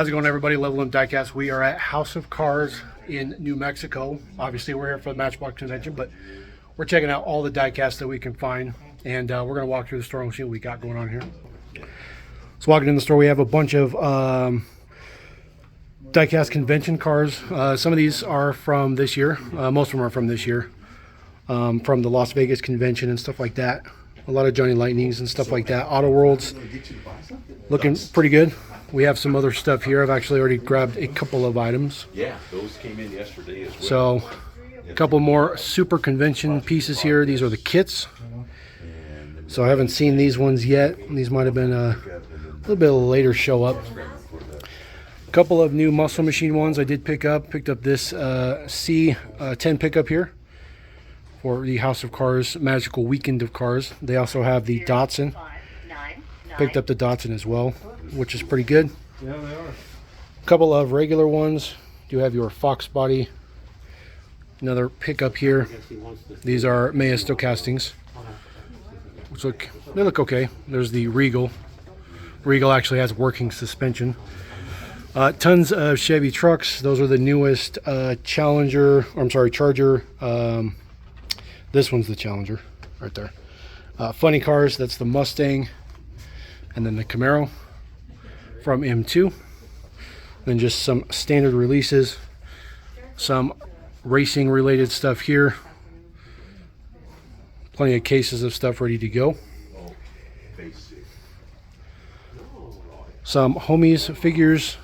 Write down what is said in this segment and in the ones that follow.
How's it going, everybody? Level Limp Diecast. We are at House of Cars in New Mexico. Obviously, we're here for the Matchbox convention, but we're checking out all the diecasts that we can find, and we're going to walk through the store and see what we got going on here. So walking in the store, we have a bunch of diecast convention cars. Some of these are from this year. Most of them are from this year, from the Las Vegas convention and stuff like that. A lot of Johnny Lightnings and stuff like that. Auto Worlds looking pretty good. We have some other stuff here. I've actually already grabbed a couple of items. Yeah, those came in yesterday as well. So a couple more super convention pieces here. These are the kits. So I haven't seen these ones yet. These might have been a little bit of a later show up. A couple of new Muscle Machine ones I did pick up. Picked up this C10 pickup here for the House of Cars Magical Weekend of Cars. They also have the Datsun. Picked up the Datsun as well, which is pretty good. Yeah, they are. A couple of regular ones. You have your Fox Body. Another pickup here. These are Maya Stokastings. They look okay. There's the Regal. Regal actually has working suspension. Tons of Chevy trucks. Those are the newest Charger. This one's the Challenger right there. Funny cars. That's the Mustang. And then the Camaro from M2. Then just some standard releases. Some racing related stuff here. Plenty of cases of stuff ready to go. Some Homies figures.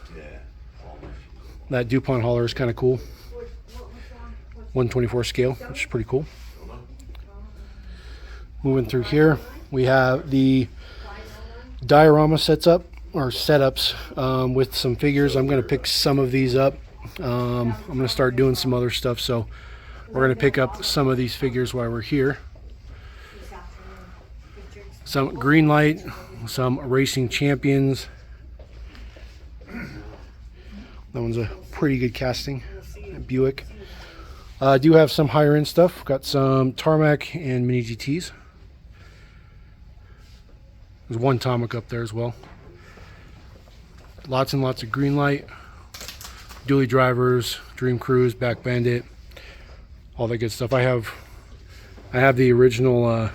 That DuPont hauler is kind of cool. 1/24 scale, which is pretty cool. Moving through here, we have the diorama setups with some figures. I'm going to pick some of these up. I'm going to start doing some other stuff, so we're going to pick up some of these figures while we're here. Some Greenlight, some Racing Champions. That one's a pretty good casting. Buick. I do have some higher end stuff. Got some Tarmac and Mini GTs. There's one Tomic up there as well. Lots and lots of Greenlight, dually drivers, Dream Cruise, Back Bandit, all that good stuff. I have the original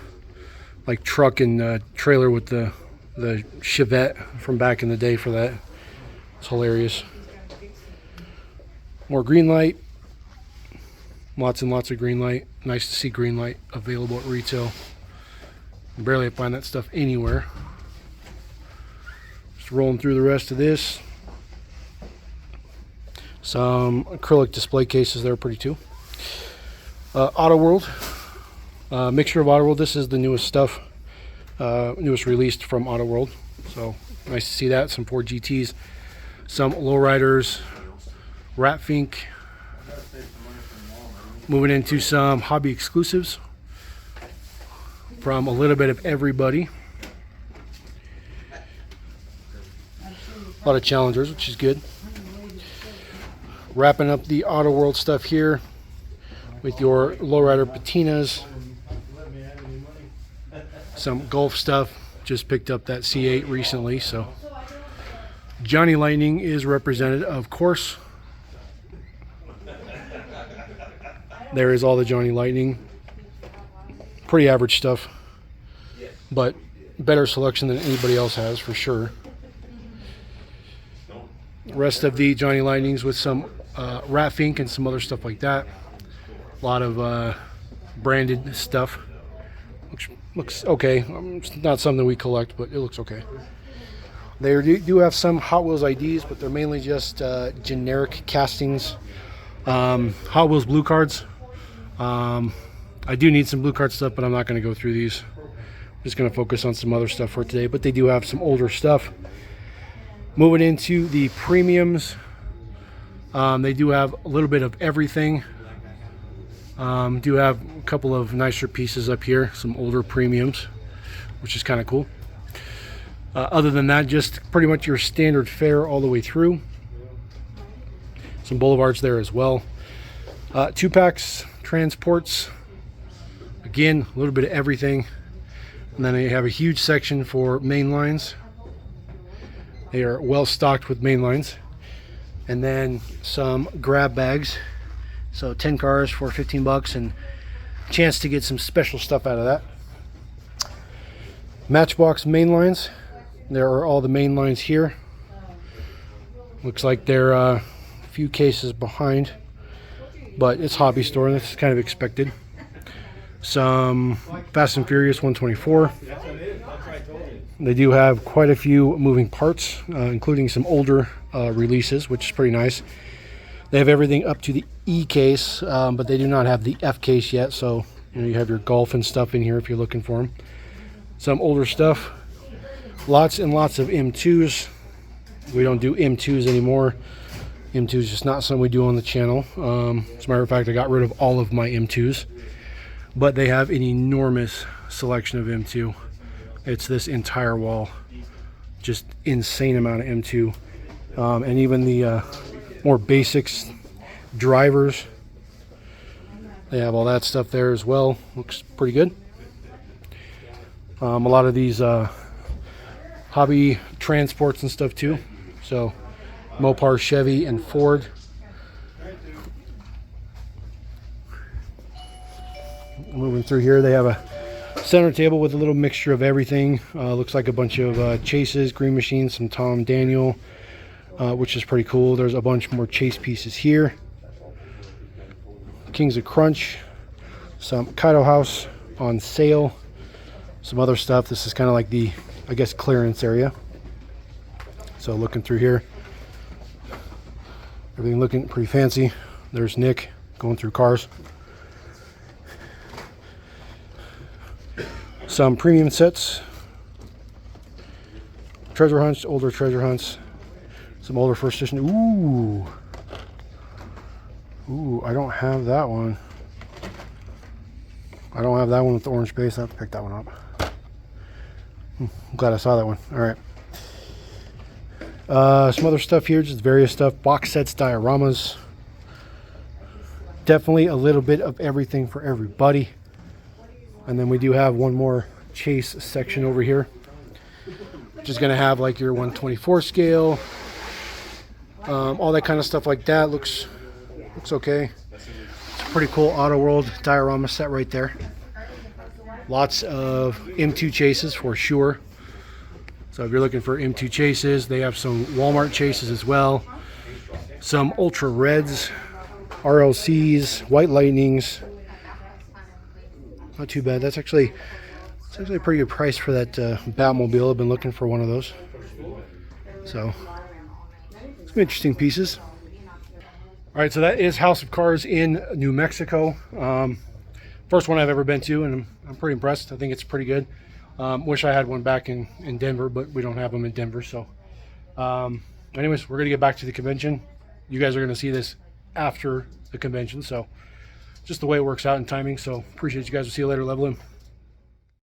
like truck and trailer with the Chevette from back in the day for that. It's hilarious. More Greenlight. Lots and lots of Greenlight. Nice to see Greenlight available at retail. Barely find that stuff anywhere. Just rolling through the rest of this. Some acrylic display cases there, pretty too. Auto World. Mixture of Auto World. This is the newest stuff. Newest released from Auto World. So nice to see that. Some Ford GTs. Some lowriders. Ratfink. Moving into some hobby exclusives from a little bit of everybody. A lot of Challengers, which is good. Wrapping up the Auto World stuff here with your lowrider patinas. Some Golf stuff. Just picked up that C8 recently, so Johnny Lightning is represented, of course. There is all the Johnny Lightning. Pretty average stuff, but better selection than anybody else has for sure. Rest of the Johnny Lightnings with some Ratfink and some other stuff like that. A lot of branded stuff. Looks okay. It's not something we collect, but it looks okay. They do have some Hot Wheels IDs, but they're mainly just generic castings. Hot Wheels blue cards. I do need some blue card stuff, but I'm not going to go through these. I'm just going to focus on some other stuff for today, but they do have some older stuff. Moving into the premiums, they do have a little bit of everything. Do have a couple of nicer pieces up here, some older premiums, which is kind of cool. Other than that, just pretty much your standard fare all the way through. Some Boulevards there as well. 2-packs, transports. Again, a little bit of everything. And then they have a huge section for main lines. They are well stocked with main lines. And then some grab bags. So 10 cars for 15 bucks and chance to get some special stuff out of that. Matchbox main lines. There are all the main lines here. Looks like they're a few cases behind, but it's hobby store and that's kind of expected. Some Fast and Furious 124. They do have quite a few moving parts, including some older releases, which is pretty nice. They have everything up to the E case, but they do not have the F case yet. So you have your golf and stuff in here if you're looking for them. Some older stuff. Lots and lots of M2s. We don't do M2s anymore. M2 is just not something we do on the channel. As a matter of fact, I got rid of all of my M2s. But they have an enormous selection of M2. It's this entire wall. Just insane amount of M2. And even the more basics drivers. They have all that stuff there as well. Looks pretty good. A lot of these hobby transports and stuff too. So Mopar, Chevy, and Ford. Moving through here, they have a center table with a little mixture of everything. Looks like a bunch of Chases, Green Machine, some Tom Daniel, which is pretty cool. There's a bunch more Chase pieces here. Kings of Crunch, some Kaido House on sale, some other stuff. This is kind of like the, I guess, clearance area. So looking through here, everything looking pretty fancy. There's Nick going through cars. Some premium sets, treasure hunts, older treasure hunts, some older first edition. Ooh, I don't have that one. I don't have that one with the orange base. I have to pick that one up. I'm glad I saw that one. All right. Some other stuff here, just various stuff, box sets, dioramas. Definitely a little bit of everything for everybody. And then we do have one more Chase section over here, which is going to have like your 124 scale, all that kind of stuff like that. Looks okay. It's a pretty cool Auto World diorama set right there. Lots of M2 Chases for sure. So if you're looking for M2 Chases, they have some Walmart Chases as well. Some Ultra Reds, RLCs, White Lightnings. Not too bad. It's actually a pretty good price for that Batmobile. I've been looking for one of those. So some interesting pieces. All right, so that is House of Cars in New Mexico. First one I've ever been to, and I'm pretty impressed. I think it's pretty good. Wish I had one back in Denver, but we don't have them in Denver. So anyways, we're going to get back to the convention. You guys are going to see this after the convention. So just the way it works out in timing. So appreciate you guys. We'll see you later. Level in.